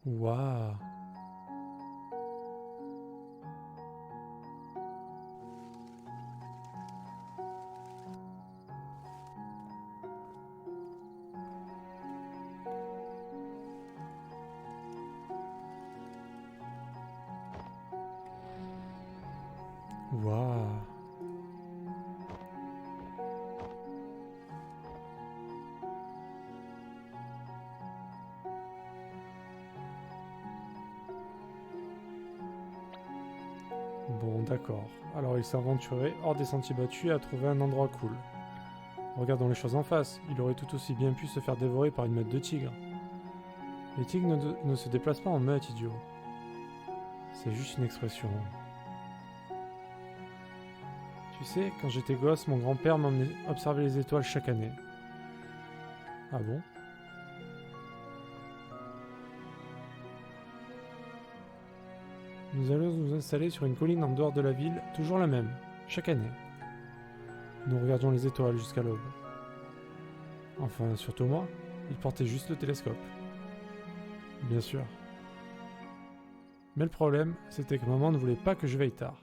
Waouh. Waouh. Bon, d'accord. Alors il s'est aventuré hors des sentiers battus et a trouvé un endroit cool. Regardons les choses en face, il aurait tout aussi bien pu se faire dévorer par une meute de tigres. Les tigres ne se déplacent pas en meute, idiot. C'est juste une expression. Tu sais, quand j'étais gosse, mon grand-père m'emmenait observer les étoiles chaque année. Ah bon? Nous allons nous installer sur une colline en dehors de la ville, toujours la même, chaque année. Nous regardions les étoiles jusqu'à l'aube. Enfin, surtout moi, il portait juste le télescope. Bien sûr. Mais le problème, c'était que maman ne voulait pas que je veille tard.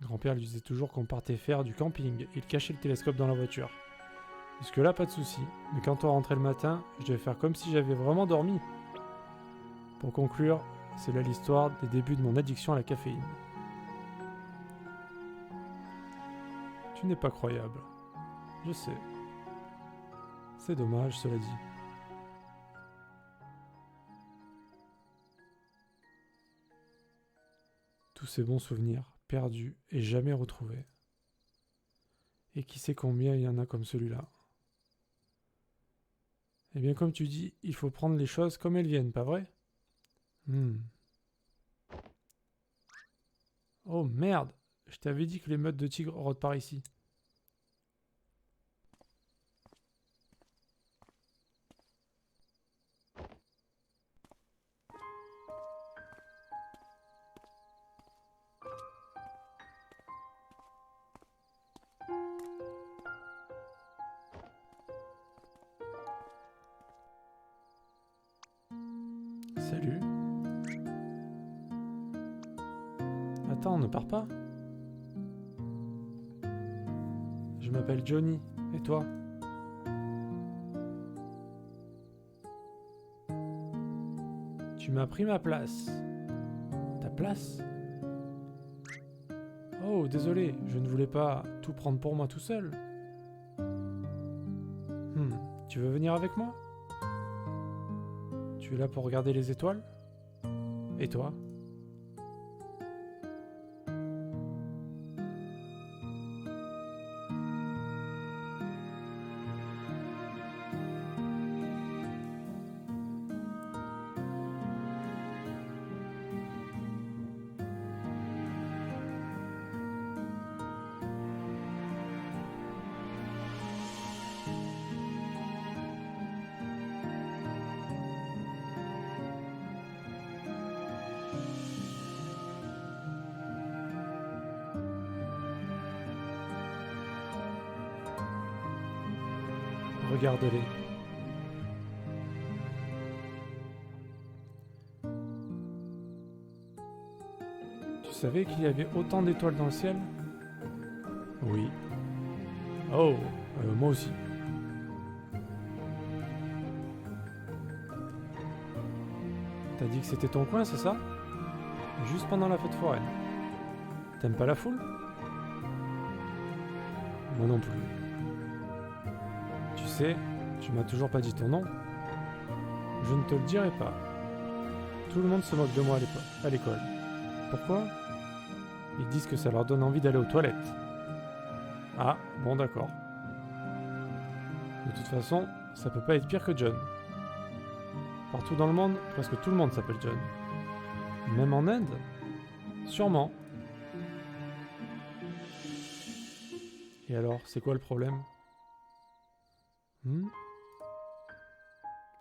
Grand-père lui disait toujours qu'on partait faire du camping et il cachait le télescope dans la voiture. Jusque-là, pas de souci, mais quand on rentrait le matin, je devais faire comme si j'avais vraiment dormi. Pour conclure, c'est là l'histoire des débuts de mon addiction à la caféine. Tu n'es pas croyable. Je sais. C'est dommage, cela dit. Tous ces bons souvenirs, perdus et jamais retrouvés. Et qui sait combien il y en a comme celui-là. Eh bien, comme tu dis, il faut prendre les choses comme elles viennent, pas vrai? Oh merde! Je t'avais dit que les meutes de tigres rôdent par ici. Salut. Attends, ne pars pas. Je m'appelle Johnny. Et toi? Tu m'as pris ma place. Ta place? Oh, désolé, je ne voulais pas tout prendre pour moi tout seul. Tu veux venir avec moi? Tu es là pour regarder les étoiles? Et toi? Regarde-les. Tu savais qu'il y avait autant d'étoiles dans le ciel? Oui. Oh, moi aussi. T'as dit que c'était ton coin, c'est ça? Juste pendant la fête foraine. T'aimes pas la foule? Moi non plus. Tu sais, tu m'as toujours pas dit ton nom. Je ne te le dirai pas. Tout le monde se moque de moi à l'école. Pourquoi? Ils disent que ça leur donne envie d'aller aux toilettes. Ah, bon d'accord. De toute façon, ça peut pas être pire que John. Partout dans le monde, presque tout le monde s'appelle John. Même en Inde? Sûrement. Et alors, c'est quoi le problème?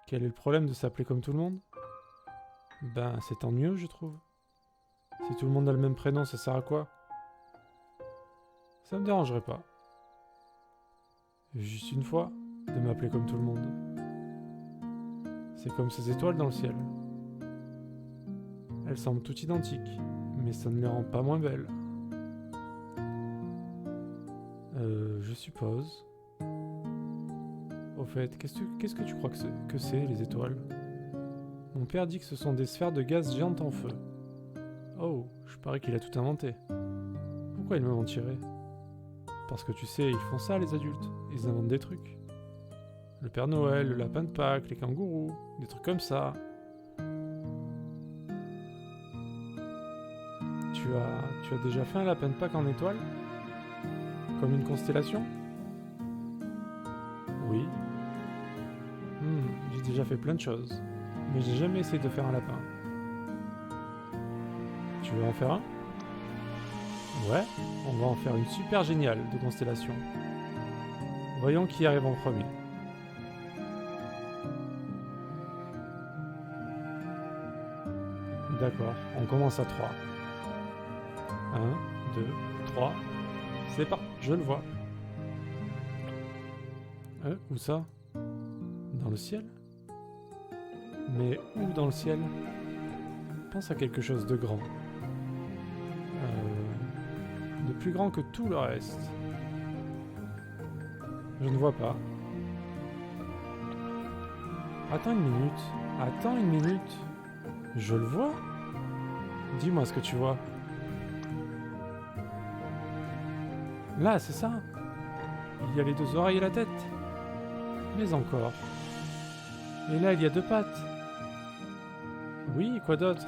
Quel est le problème de s'appeler comme tout le monde? Ben, c'est tant mieux, je trouve. Si tout le monde a le même prénom, ça sert à quoi? Ça me dérangerait pas. Juste une fois, de m'appeler comme tout le monde. C'est comme ces étoiles dans le ciel. Elles semblent toutes identiques, mais ça ne les rend pas moins belles. Je suppose. Au fait, qu'est-ce que tu crois que c'est, les étoiles? Mon père dit que ce sont des sphères de gaz géantes en feu. Oh, je parie qu'il a tout inventé. Pourquoi il me mentirait? Parce que tu sais, ils font ça, les adultes. Ils inventent des trucs. Le Père Noël, le lapin de Pâques, les kangourous, des trucs comme ça. Tu as déjà fait un lapin de Pâques en étoile? Comme une constellation? Oui. J'ai déjà fait plein de choses. Mais j'ai jamais essayé de faire un lapin. Tu veux en faire un? Ouais, on va en faire une super géniale de constellation. Voyons qui arrive en premier. D'accord, on commence à 3. 1, 2, 3. C'est parti, je le vois. Où ça? Dans le ciel? Mais où dans le ciel? Pense à quelque chose de grand. De plus grand que tout le reste. Je ne vois pas. Attends une minute. Je le vois? Dis-moi ce que tu vois. Là, c'est ça. Il y a les 2 oreilles et la tête. Mais encore. Et là, il y a 2 pattes. Oui, quoi d'autre?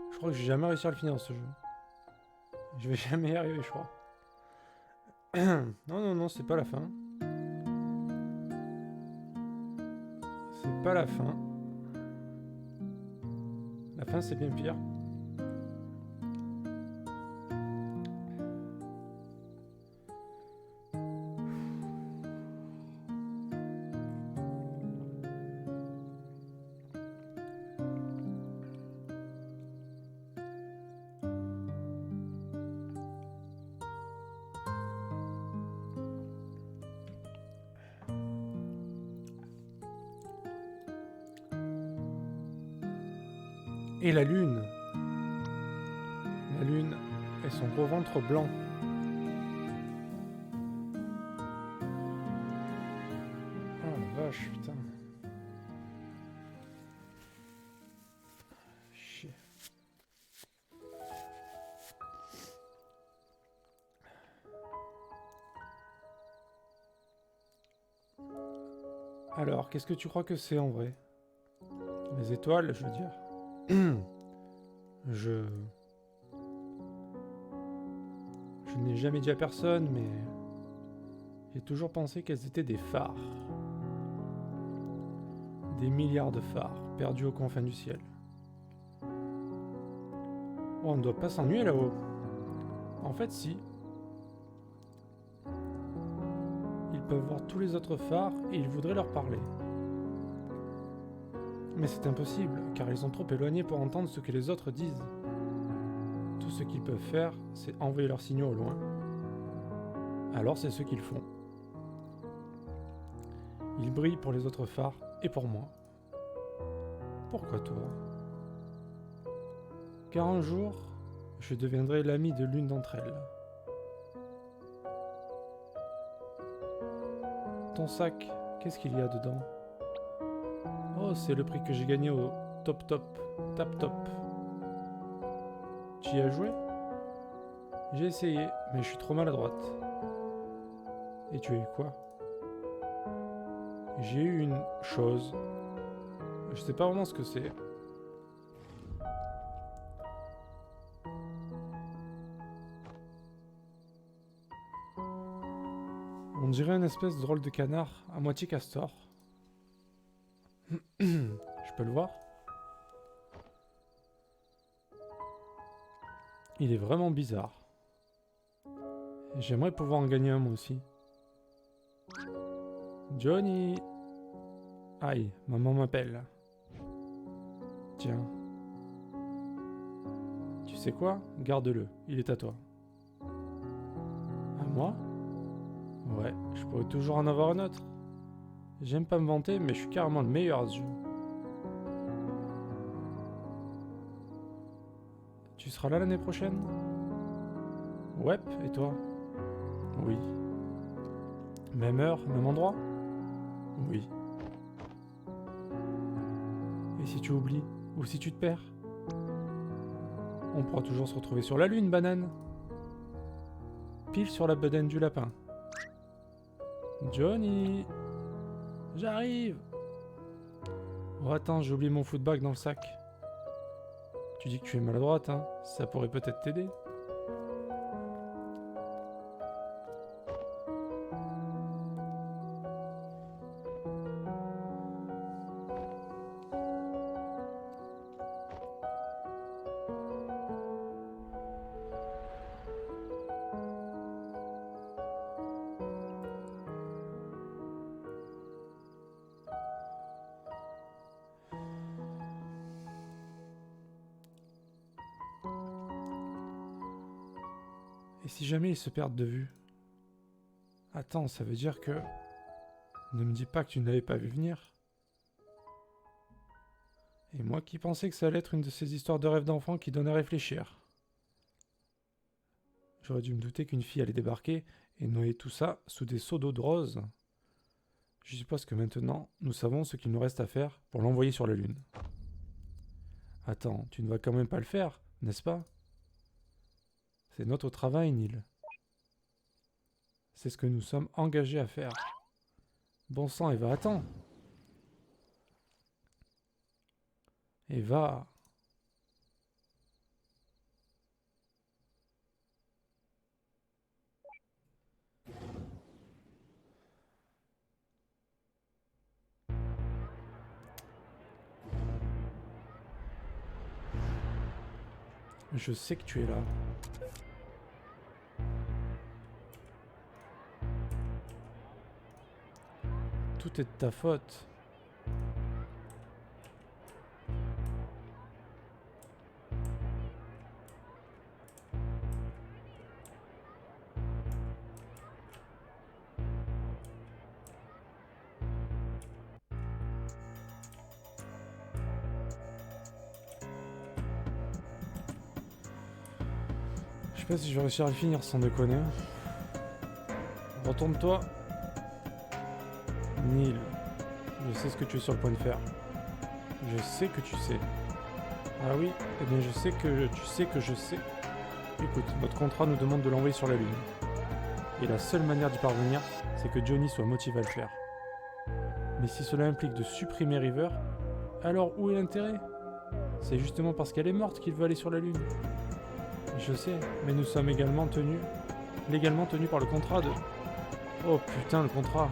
Je crois que je vais jamais réussir à le finir ce jeu. Je vais jamais y arriver, je crois. Non, c'est pas la fin. C'est pas la fin. La fin, c'est bien pire. Et la lune. La lune et son gros ventre blanc. Oh la vache, putain. Chier. Alors, qu'est-ce que tu crois que c'est en vrai? Les étoiles, je veux dire. Je n'ai jamais dit à personne, mais j'ai toujours pensé qu'elles étaient des phares. Des milliards de phares, perdus aux confins du ciel. Oh, on ne doit pas s'ennuyer là-haut. En fait, si. Ils peuvent voir tous les autres phares et ils voudraient leur parler. Mais c'est impossible, car ils sont trop éloignés pour entendre ce que les autres disent. Tout ce qu'ils peuvent faire, c'est envoyer leurs signaux au loin. Alors c'est ce qu'ils font. Ils brillent pour les autres phares et pour moi. Pourquoi toi? Car un jour, je deviendrai l'ami de l'une d'entre elles. Ton sac, qu'est-ce qu'il y a dedans? Oh, c'est le prix que j'ai gagné au Top Top, Tap Top. Tu y as joué? J'ai essayé, mais je suis trop maladroite. Et tu as eu quoi? J'ai eu une chose. Je sais pas vraiment ce que c'est. On dirait une espèce de drôle de canard, à moitié castor. Je peux le voir? Il est vraiment bizarre. J'aimerais pouvoir en gagner un moi aussi. Johnny! Aïe, maman m'appelle. Tiens. Tu sais quoi? Garde-le, il est à toi. À moi? Ouais, je pourrais toujours en avoir un autre. J'aime pas me vanter, mais je suis carrément le meilleur à ce jeu. Tu seras là l'année prochaine? Ouais, et toi? Oui. Même heure, même endroit? Oui. Et si tu oublies? Ou si tu te perds? On pourra toujours se retrouver sur la lune, banane. Pile sur la bedaine du lapin. Johnny! J'arrive! Oh attends, j'ai oublié mon footbag dans le sac. Tu dis que tu es maladroite, hein? Ça pourrait peut-être t'aider. Et si jamais ils se perdent de vue? Attends, ça veut dire que... Ne me dis pas que tu ne l'avais pas vu venir. Et moi qui pensais que ça allait être une de ces histoires de rêve d'enfant qui donnent à réfléchir. J'aurais dû me douter qu'une fille allait débarquer et noyer tout ça sous des seaux d'eau de rose. Je suppose que maintenant, nous savons ce qu'il nous reste à faire pour l'envoyer sur la Lune. Attends, tu ne vas quand même pas le faire, n'est-ce pas? C'est notre travail, Neil. C'est ce que nous sommes engagés à faire. Bon sang, Eva, attends. Eva. Je sais que tu es là. Tout est de ta faute. Je sais pas si je vais réussir à le finir sans déconner. Retourne-toi. Neil. Je sais ce que tu es sur le point de faire. Je sais que tu sais. Ah oui, eh bien je sais que tu sais que je sais. Écoute, notre contrat nous demande de l'envoyer sur la Lune. Et la seule manière d'y parvenir, c'est que Johnny soit motivé à le faire. Mais si cela implique de supprimer River, alors où est l'intérêt? C'est justement parce qu'elle est morte qu'il veut aller sur la Lune. Je sais, mais nous sommes légalement tenus par le contrat de... Oh putain, le contrat.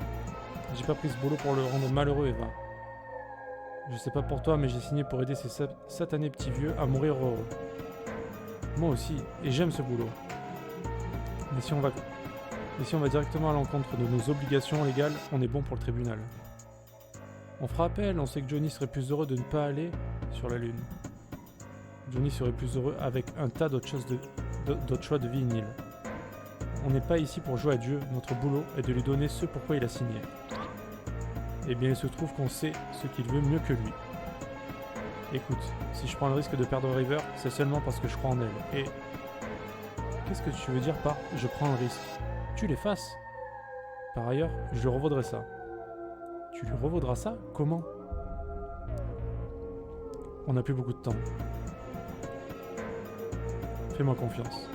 J'ai pas pris ce boulot pour le rendre malheureux, Eva. Je sais pas pour toi, mais j'ai signé pour aider ces satanés petits vieux à mourir heureux. Moi aussi, et j'aime ce boulot. Mais si on va directement à l'encontre de nos obligations légales, on est bon pour le tribunal. On fera appel, on sait que Johnny serait plus heureux de ne pas aller sur la Lune. Johnny serait plus heureux avec un tas d'autres choix de vie, Neil. On n'est pas ici pour jouer à Dieu, notre boulot est de lui donner ce pourquoi il a signé. Eh bien, il se trouve qu'on sait ce qu'il veut mieux que lui. Écoute, si je prends le risque de perdre River, c'est seulement parce que je crois en elle. Et... Qu'est-ce que tu veux dire par « je prends un risque » ? Tu l'effaces. Par ailleurs, je lui revaudrai ça. Tu lui revaudras ça ? Comment ? On n'a plus beaucoup de temps. Fais-moi confiance.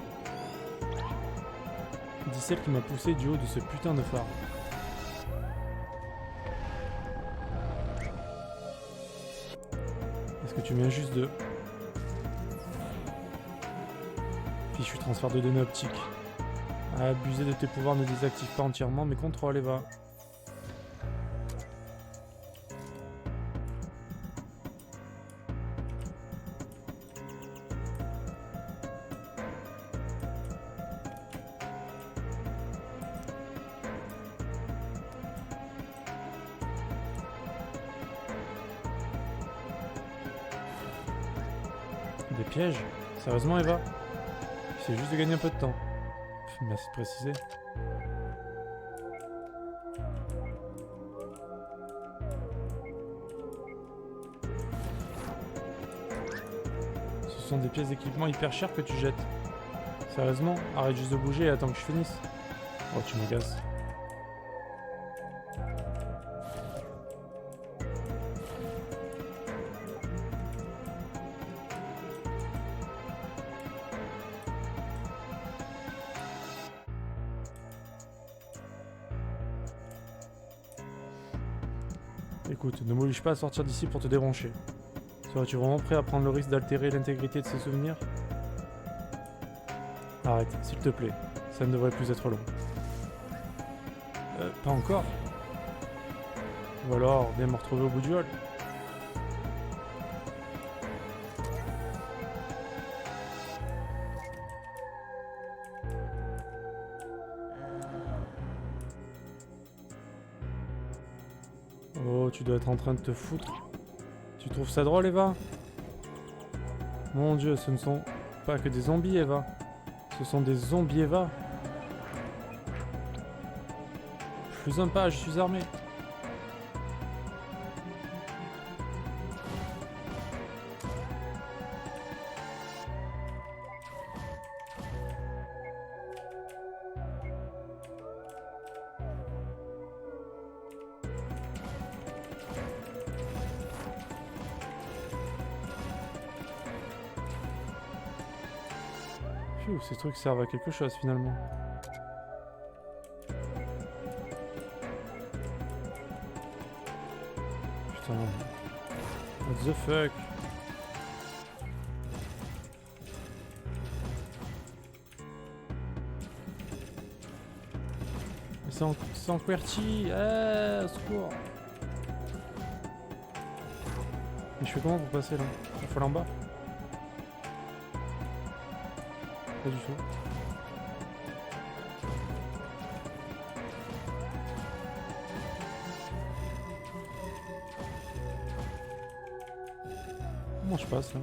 Dis celle qui m'a poussé du haut de ce putain de phare. Est-ce que tu viens juste de... Fichu transfert de données optiques. Abuser de tes pouvoirs ne désactive pas entièrement mes contrôles, Eva. Des pièges? Sérieusement, Eva? C'est juste de gagner un peu de temps. Merci de préciser. Ce sont des pièces d'équipement hyper chères que tu jettes. Sérieusement? Arrête juste de bouger et attends que je finisse. Oh, tu m'agaces. Écoute, ne m'oblige pas à sortir d'ici pour te débrancher. Serais-tu vraiment prêt à prendre le risque d'altérer l'intégrité de ses souvenirs? Arrête, s'il te plaît. Ça ne devrait plus être long. Pas encore. Ou alors, viens me retrouver au bout du hall. Oh, tu dois être en train de te foutre. Tu trouves ça drôle, Eva? Mon Dieu, ce ne sont pas que des zombies, Eva. Ce sont des zombies, Eva. Plus un pas, je suis armé. Phew, ces trucs servent à quelque chose finalement. Putain. What the fuck? C'est en QWERTY. Au secours. Mais je fais comment pour passer là? Il faut aller en bas? Pas du tout. Comment je passe là?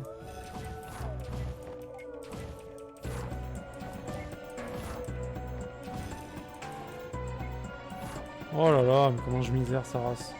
Oh là là, mais comment je misère sa race.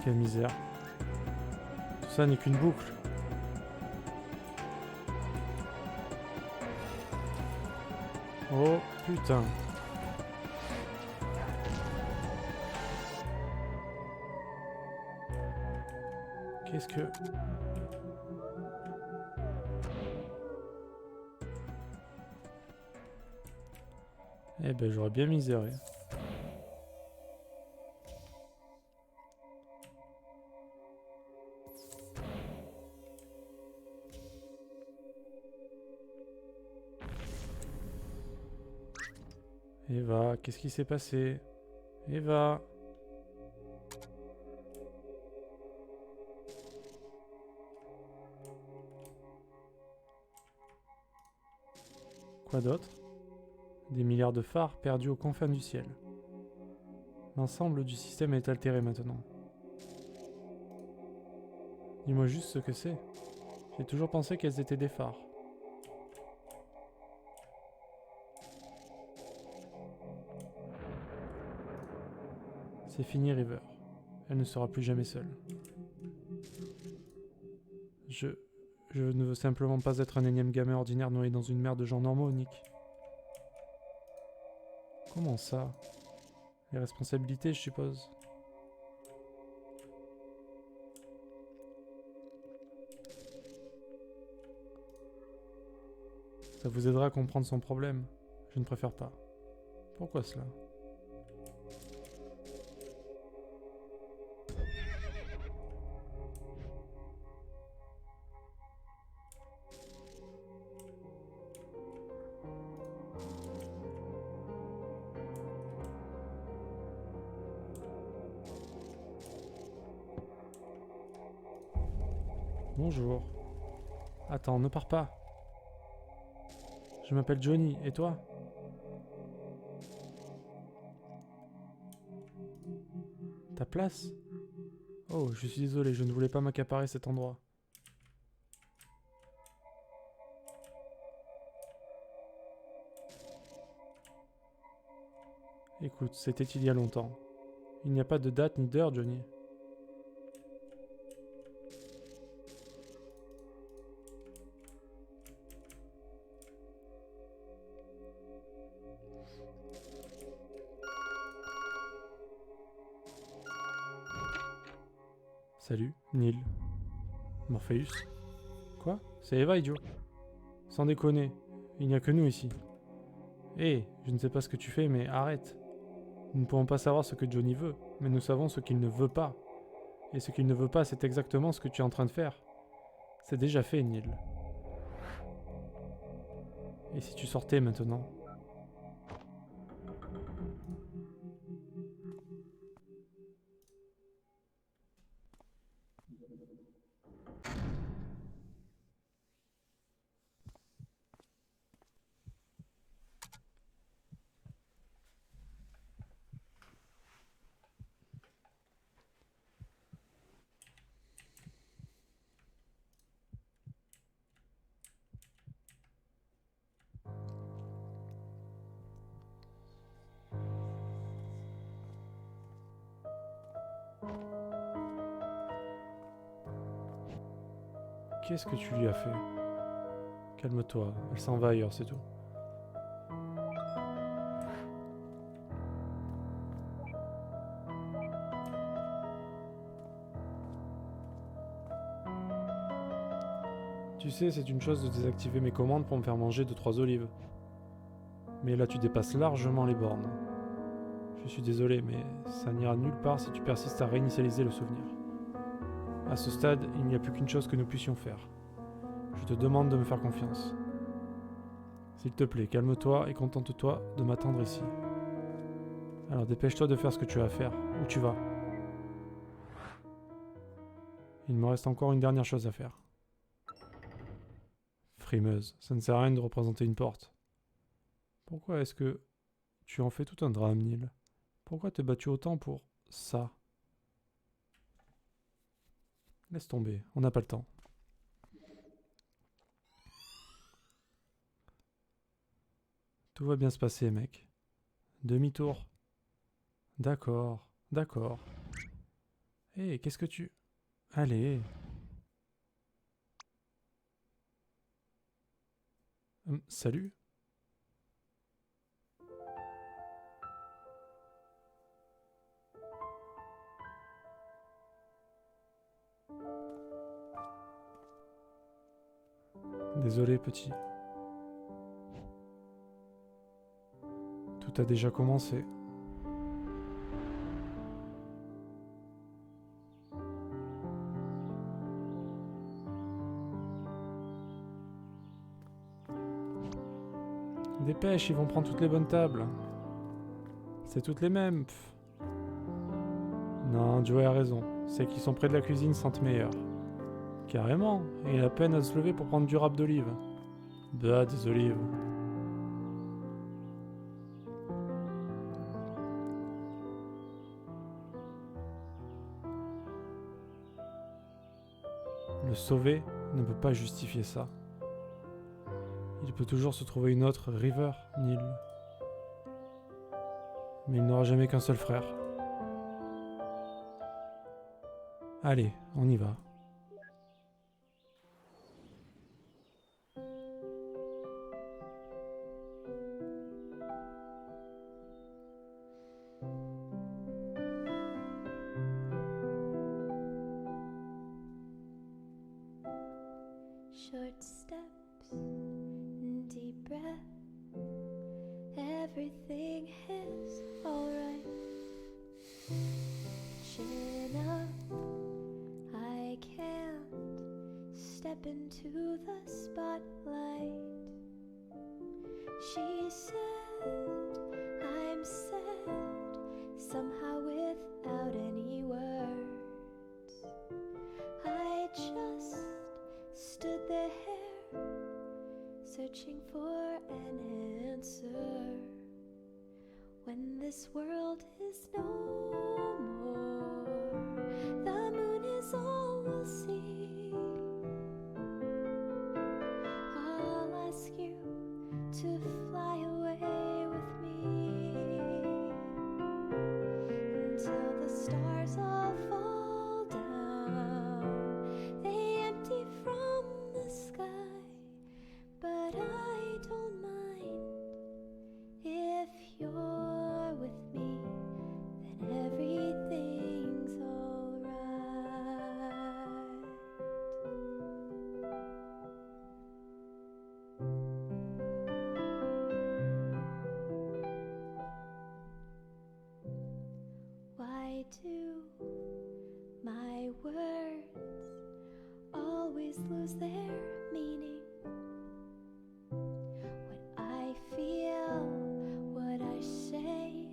Quelle misère. Tout ça n'est qu'une boucle. Oh putain. Qu'est-ce que... Eh ben j'aurais bien miséré. Eva, qu'est-ce qui s'est passé? Eva. Quoi d'autre? Des milliards de phares perdus aux confins du ciel. L'ensemble du système est altéré maintenant. Dis-moi juste ce que c'est. J'ai toujours pensé qu'elles étaient des phares. C'est fini, River. Elle ne sera plus jamais seule. Je ne veux simplement pas être un énième gamin ordinaire noyé dans une mer de gens normaux, Nick. Comment ça? Les responsabilités, je suppose. Ça vous aidera à comprendre son problème. Je ne préfère pas. Pourquoi cela? Bonjour. Attends, ne pars pas. Je m'appelle Johnny, et toi? Ta place? Oh, je suis désolé, je ne voulais pas m'accaparer cet endroit. Écoute, c'était il y a longtemps. Il n'y a pas de date ni d'heure, Johnny. Salut, Neil. Morpheus. Quoi? C'est Eva, idiot. Sans déconner, il n'y a que nous ici. Hé, je ne sais pas ce que tu fais, mais arrête. Nous ne pouvons pas savoir ce que Johnny veut, mais nous savons ce qu'il ne veut pas. Et ce qu'il ne veut pas, c'est exactement ce que tu es en train de faire. C'est déjà fait, Neil. Et si tu sortais maintenant? Qu'est-ce que tu lui as fait? Calme-toi, elle s'en va ailleurs, c'est tout. Tu sais, c'est une chose de désactiver mes commandes pour me faire manger 2-3 olives. Mais là, tu dépasses largement les bornes. Je suis désolé, mais ça n'ira nulle part si tu persistes à réinitialiser le souvenir. À ce stade, il n'y a plus qu'une chose que nous puissions faire. Je te demande de me faire confiance. S'il te plaît, calme-toi et contente-toi de m'attendre ici. Alors dépêche-toi de faire ce que tu as à faire. Où tu vas? Il me reste encore une dernière chose à faire. Frimeuse, ça ne sert à rien de représenter une porte. Pourquoi est-ce que tu en fais tout un drame, Neil? Pourquoi t'es battu autant pour ça? Laisse tomber, on n'a pas le temps. Tout va bien se passer, mec. Demi-tour. D'accord, d'accord. Hé, qu'est-ce que tu... Allez. Salut. Désolé, petit. Tout a déjà commencé. Dépêche, ils vont prendre toutes les bonnes tables. C'est toutes les mêmes. Pff. Non, Joey a raison. Celles qui sont près de la cuisine sentent meilleur. Carrément. Et il a peine à se lever pour prendre du râpe d'olive. Bah, des olives. Le sauver ne peut pas justifier ça. Il peut toujours se trouver une autre River, Neil. Mais il n'aura jamais qu'un seul frère. Allez, on y va. Short steps, deep breath. Everything is alright. Chin up, I can't step into the spotlight. She said, I'm sad, somehow without any words. I just stood there, searching for an answer. When this world is no more, the moon is all we'll see. I'll ask you to fly away with me until the stars all fall down. They empty from the sky, but I don't mind. If you're with me, then everything's alright. Why do my words always lose their meaning? What I feel, what I say,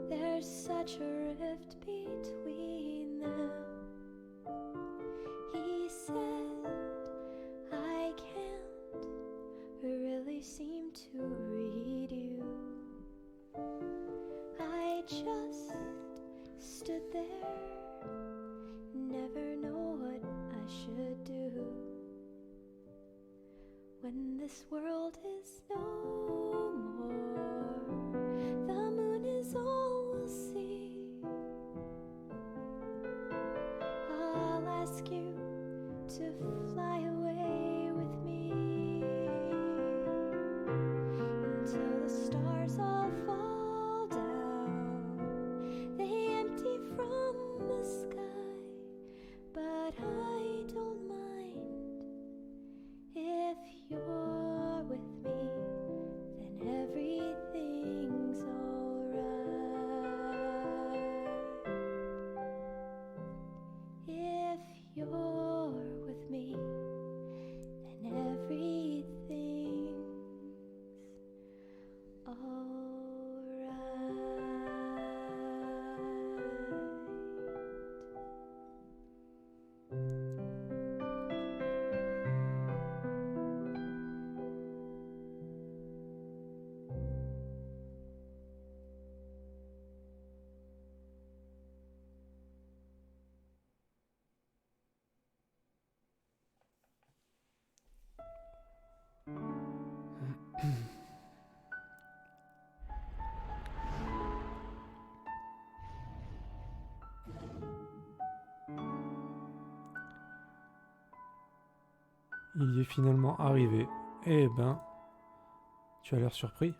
there's such a rift between them. He said, I can't really seem to read you. I just stood there, never know what I should do. When this world is no more, the moon is all we'll see. I'll ask you to fly away with me until the stars all fall down. They empty from the sky, but I don't mind. If you're with me, then everything's alright. If you're with me, then everything's Il y est finalement arrivé. Eh ben, tu as l'air surpris.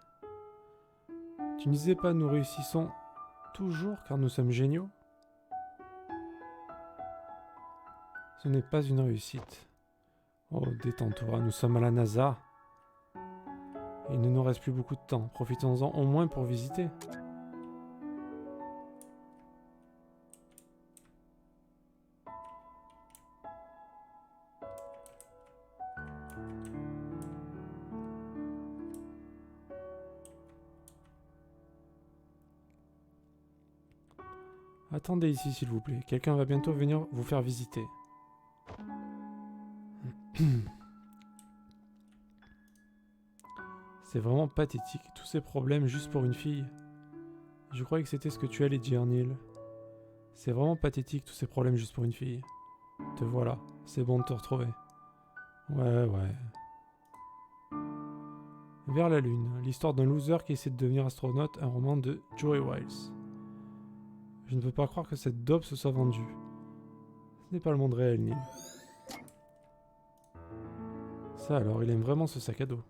Tu ne disais pas nous réussissons toujours car nous sommes géniaux? Ce n'est pas une réussite. Oh, détends-toi, nous sommes à la NASA. Et il ne nous reste plus beaucoup de temps. Profitons-en au moins pour visiter. Attendez ici s'il vous plaît. Quelqu'un va bientôt venir vous faire visiter. C'est vraiment pathétique, tous ces problèmes juste pour une fille. Je croyais que c'était ce que tu allais dire, Neil. C'est vraiment pathétique, tous ces problèmes juste pour une fille. Te voilà, c'est bon de te retrouver. Ouais. Vers la Lune, l'histoire d'un loser qui essaie de devenir astronaute, un roman de Joey Wiles. Je ne peux pas croire que cette daube se soit vendue. Ce n'est pas le monde réel, Neil. Ça alors, il aime vraiment ce sac à dos.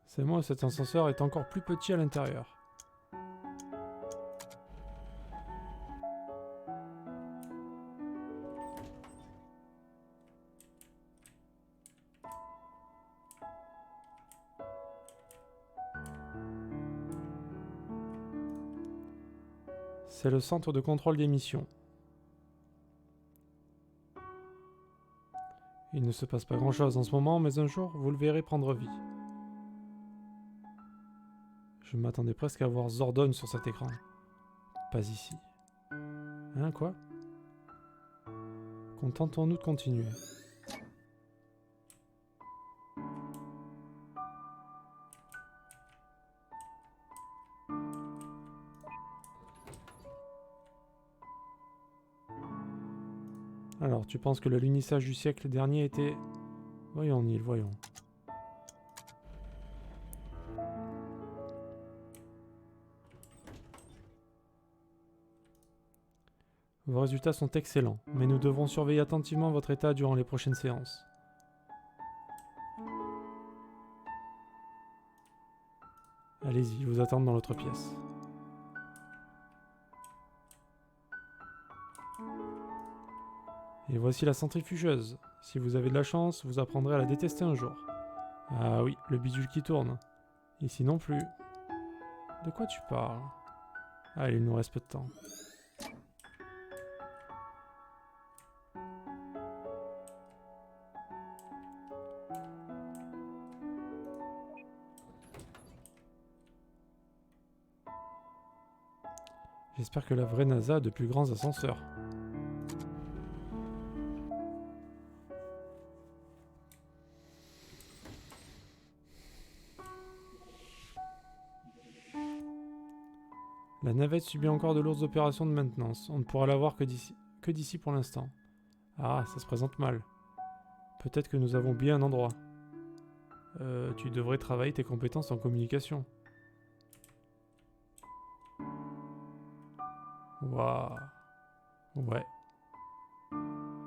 C'est moi, cet ascenseur est encore plus petit à l'intérieur. C'est le centre de contrôle des missions. Il ne se passe pas grand-chose en ce moment, mais un jour, vous le verrez prendre vie. Je m'attendais presque à voir Zordon sur cet écran. Pas ici. Hein, quoi? Contentons-nous de continuer. Alors, tu penses que le lunissage du siècle dernier était... Voyons, Neil, voyons. Vos résultats sont excellents, mais nous devrons surveiller attentivement votre état durant les prochaines séances. Allez-y, ils vous attendent dans l'autre pièce. Et voici la centrifugeuse. Si vous avez de la chance, vous apprendrez à la détester un jour. Ah oui, le bidule qui tourne. Ici non plus. De quoi tu parles? Allez, il nous reste peu de temps. J'espère que la vraie NASA a de plus grands ascenseurs. La navette subit encore de lourdes opérations de maintenance. On ne pourra la voir que d'ici pour l'instant. Ah, ça se présente mal. Peut-être que nous avons oublié un endroit. Tu devrais travailler tes compétences en communication. Waouh. Ouais.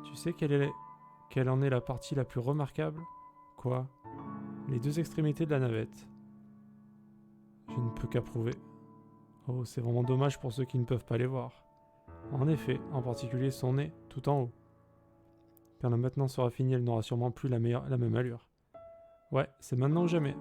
Tu sais quelle en est la partie la plus remarquable? Quoi? Les deux extrémités de la navette. Je ne peux qu'approuver. Oh, c'est vraiment dommage pour ceux qui ne peuvent pas les voir. En effet, en particulier son nez, tout en haut. Quand la maintenance sera finie, elle n'aura sûrement plus la même allure. Ouais, c'est maintenant ou jamais.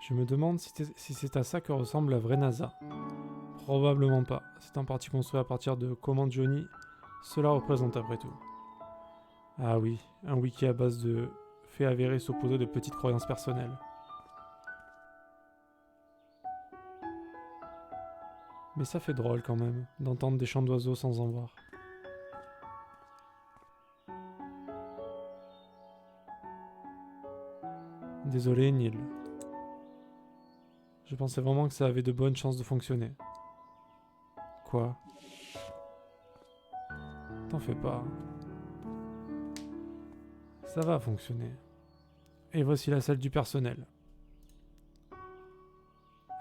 Je me demande si c'est à ça que ressemble la vraie NASA. Probablement pas. C'est en partie construit à partir de comment Johnny cela représente après tout. Ah oui, un wiki à base de faits avérés saupoudrés de petites croyances personnelles. Mais ça fait drôle quand même, d'entendre des chants d'oiseaux sans en voir. Désolé, Neil. Je pensais vraiment que ça avait de bonnes chances de fonctionner. Quoi? T'en fais pas. Ça va fonctionner. Et voici la salle du personnel.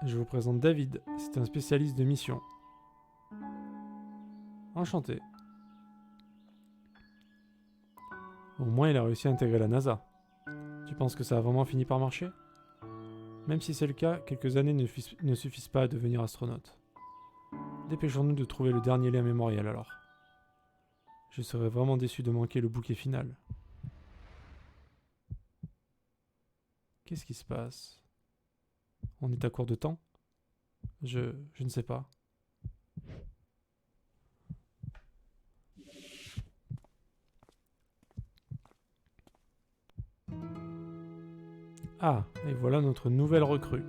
Je vous présente David, c'est un spécialiste de mission. Enchanté. Au moins il a réussi à intégrer la NASA. Tu penses que ça a vraiment fini par marcher? Même si c'est le cas, quelques années ne suffisent pas à devenir astronaute. Dépêchons-nous de trouver le dernier lien mémorial alors. Je serais vraiment déçu de manquer le bouquet final. Qu'est-ce qui se passe? On est à court de temps? Je ne sais pas. Ah, et voilà notre nouvelle recrue.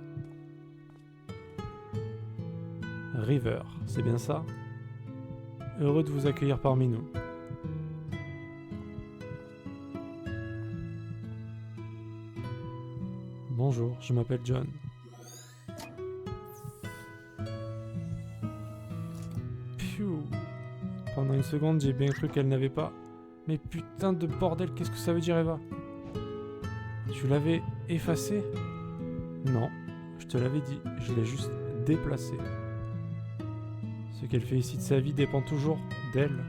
River, c'est bien ça? Heureux de vous accueillir parmi nous. Bonjour, je m'appelle John. Pfiou. Pendant une seconde, j'ai bien cru qu'elle n'avait pas. Mais putain de bordel, qu'est-ce que ça veut dire, Eva? Tu l'avais effacé? Non, je te l'avais dit, je l'ai juste déplacé. Ce qu'elle fait ici de sa vie dépend toujours d'elle.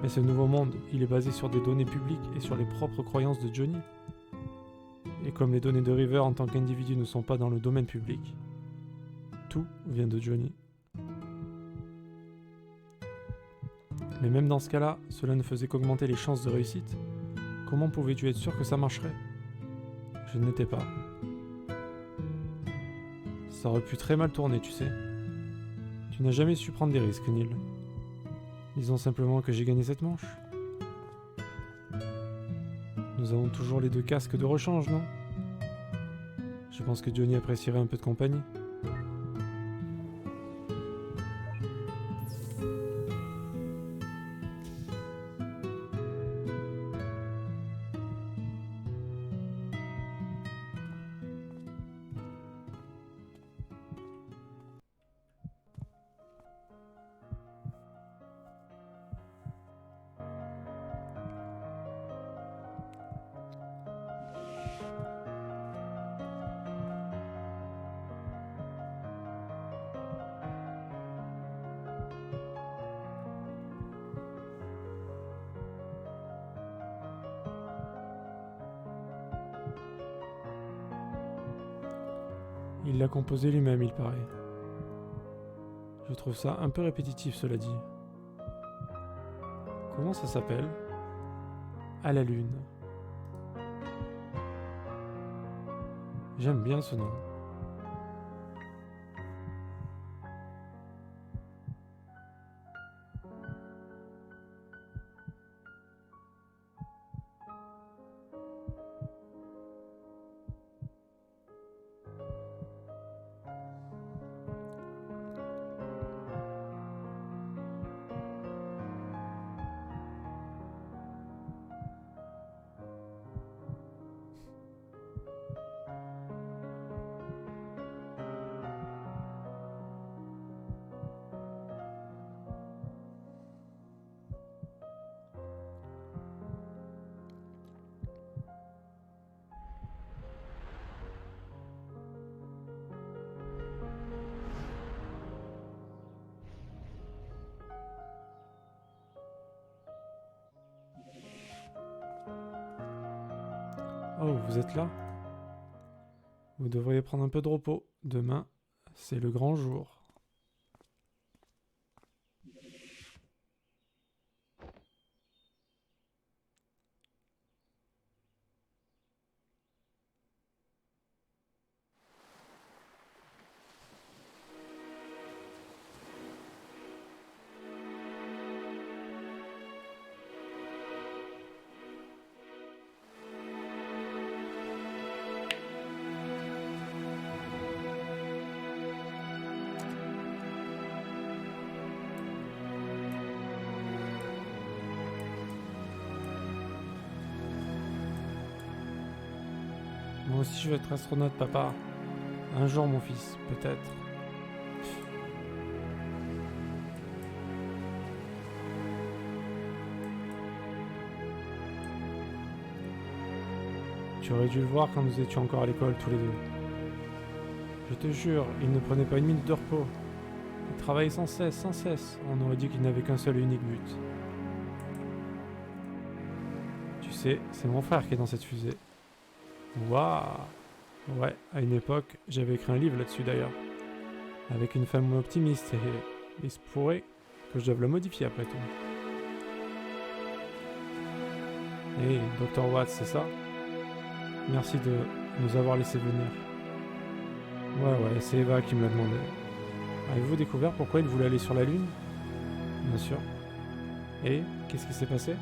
Mais ce nouveau monde, il est basé sur des données publiques et sur les propres croyances de Johnny. Et comme les données de River en tant qu'individu ne sont pas dans le domaine public, tout vient de Johnny. Mais même dans ce cas-là, cela ne faisait qu'augmenter les chances de réussite. Comment pouvais-tu être sûr que ça marcherait? Je ne l'étais pas. Ça aurait pu très mal tourner, tu sais. Tu n'as jamais su prendre des risques, Neil. Disons simplement que j'ai gagné cette manche. Nous avons toujours les deux casques de rechange, non? Je pense que Johnny apprécierait un peu de compagnie. Il l'a composé lui-même, il paraît. Je trouve ça un peu répétitif, cela dit. Comment ça s'appelle? À la lune. J'aime bien ce nom. Oh, vous êtes là? Vous devriez prendre un peu de repos. Demain, c'est le grand jour. Moi aussi je veux être astronaute, papa. Un jour, mon fils, peut-être. Tu aurais dû le voir quand nous étions encore à l'école tous les deux. Je te jure, il ne prenait pas une minute de repos. Il travaillait sans cesse, sans cesse. On aurait dit qu'il n'avait qu'un seul et unique but. Tu sais, c'est mon frère qui est dans cette fusée. Waouh! Ouais, à une époque, j'avais écrit un livre là-dessus d'ailleurs. Avec une femme optimiste et il se pourrait que je doive le modifier après tout. Hey, Dr. Watts, c'est ça? Merci de nous avoir laissé venir. Ouais, c'est Eva qui me l'a demandé. Avez-vous découvert pourquoi il voulait aller sur la Lune? Bien sûr. Et qu'est-ce qui s'est passé?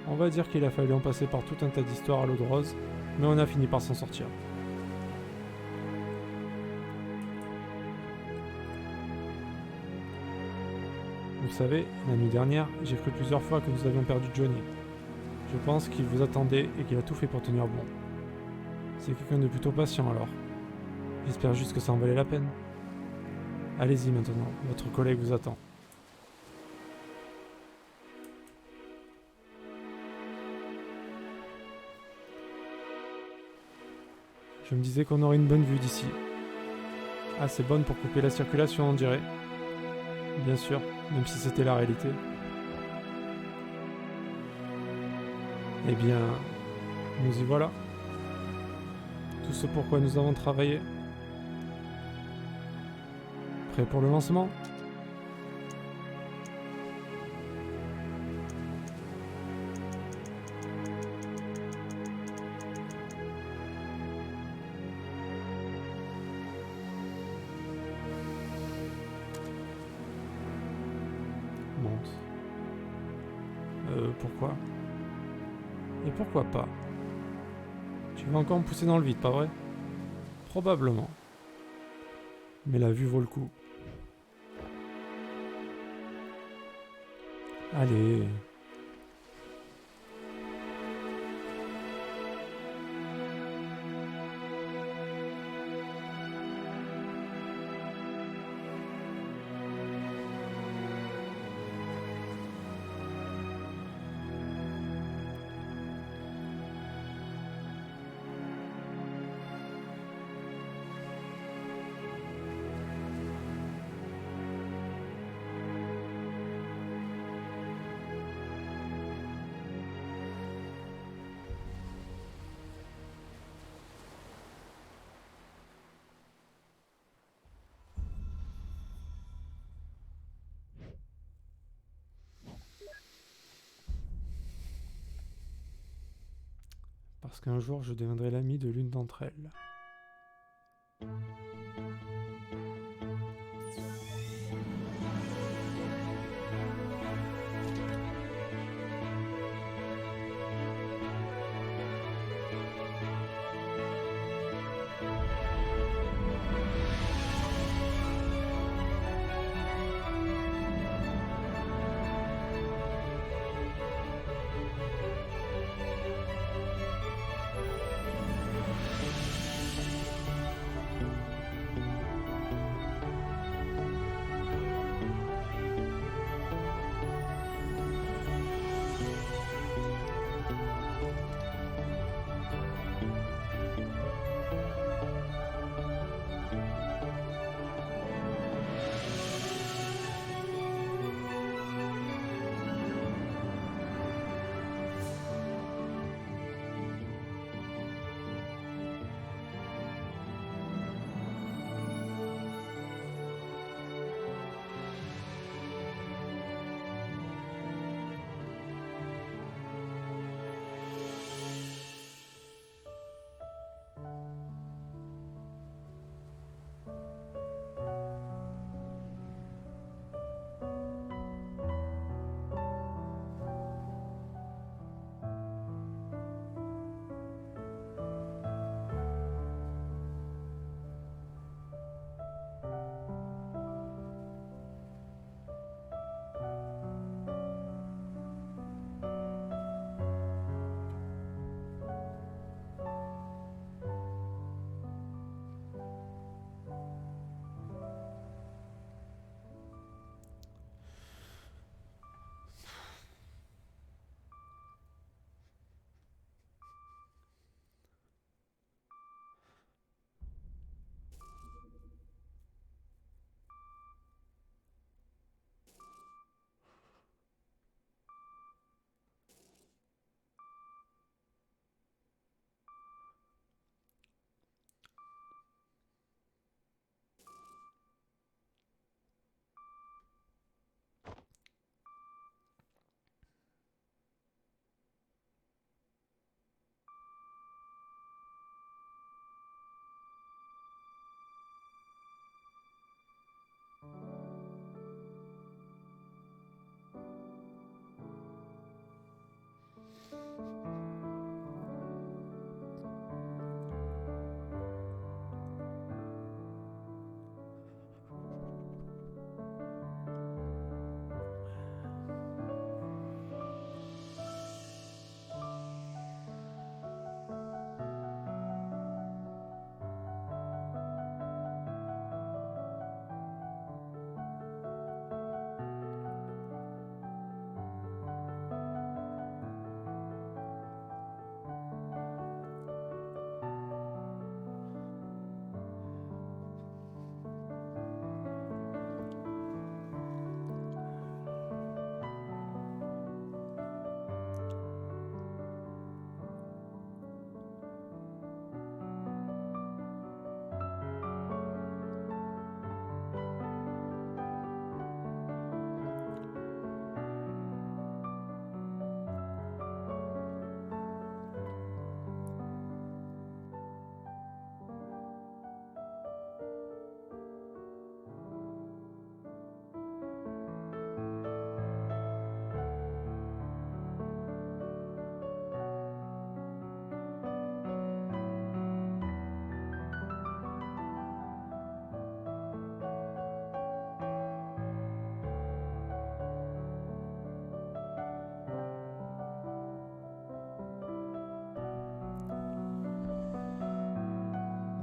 On va dire qu'il a fallu en passer par tout un tas d'histoires à l'eau de rose, mais on a fini par s'en sortir. Vous savez, la nuit dernière, j'ai cru plusieurs fois que nous avions perdu Johnny. Je pense qu'il vous attendait et qu'il a tout fait pour tenir bon. C'est quelqu'un de plutôt patient alors. J'espère juste que ça en valait la peine. Allez-y maintenant, votre collègue vous attend. Je me disais qu'on aurait une bonne vue d'ici. Assez bonne pour couper la circulation, on dirait. Bien sûr, même si c'était la réalité. Eh bien, nous y voilà. Tout ce pourquoi nous avons travaillé. Prêt pour le lancement? Monte. Pourquoi? Et pourquoi pas? Tu vas encore me pousser dans le vide, pas vrai? Probablement. Mais la vue vaut le coup. Allez. Parce qu'un jour je deviendrai l'ami de l'une d'entre elles.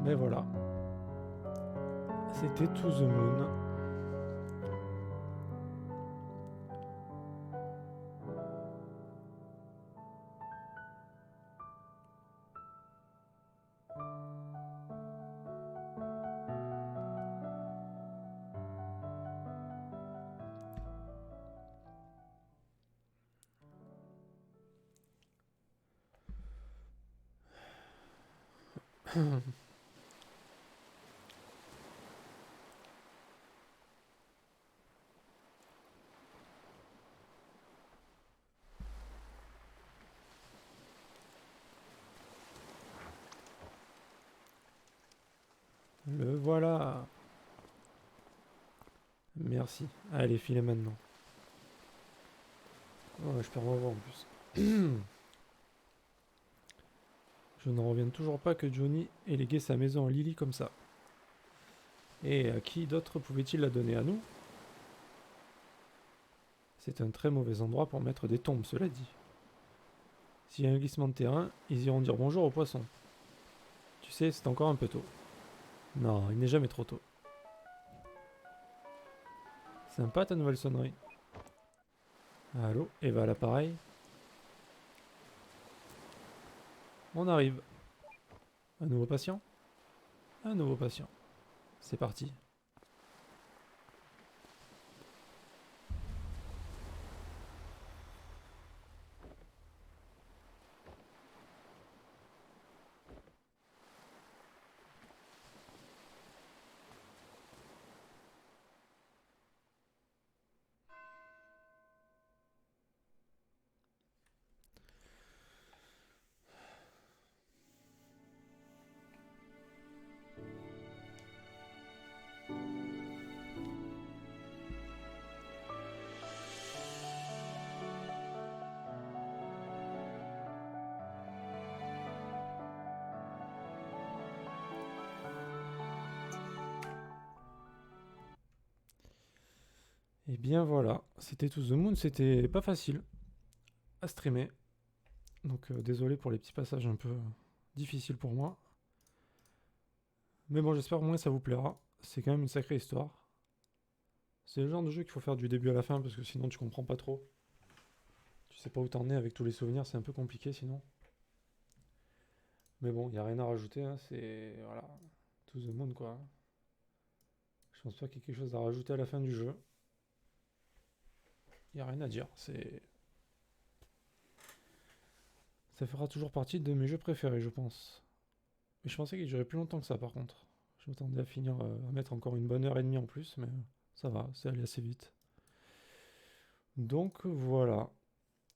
Mais voilà. C'était To the Moon. Le voilà. Merci. Allez, filez maintenant. Oh, je perds ma voix en plus. Je n'en reviens toujours pas que Johnny ait légué sa maison à Lily comme ça. Et à qui d'autre pouvait-il la donner, à nous? C'est un très mauvais endroit pour mettre des tombes, cela dit. S'il y a un glissement de terrain, ils iront dire bonjour aux poissons. Tu sais, c'est encore un peu tôt. Non, il n'est jamais trop tôt. Sympa ta nouvelle sonnerie. Allô, Eva à l'appareil. On arrive. Un nouveau patient? Un nouveau patient. C'est parti. Et bien voilà, c'était To the Moon, c'était pas facile à streamer. Donc désolé pour les petits passages un peu difficiles pour moi. Mais bon, j'espère au moins que ça vous plaira. C'est quand même une sacrée histoire. C'est le genre de jeu qu'il faut faire du début à la fin parce que sinon tu comprends pas trop. Tu sais pas où t'en es avec tous les souvenirs, c'est un peu compliqué sinon. Mais bon, il n'y a rien à rajouter, hein, c'est... Voilà. To the Moon quoi. Je pense pas qu'il y ait quelque chose à rajouter à la fin du jeu. Il n'y a rien à dire, c'est... Ça fera toujours partie de mes jeux préférés, je pense. Mais je pensais qu'il durait plus longtemps que ça par contre. Je m'attendais à finir, à mettre encore une bonne heure et demie en plus, mais ça va, c'est allé assez vite. Donc voilà.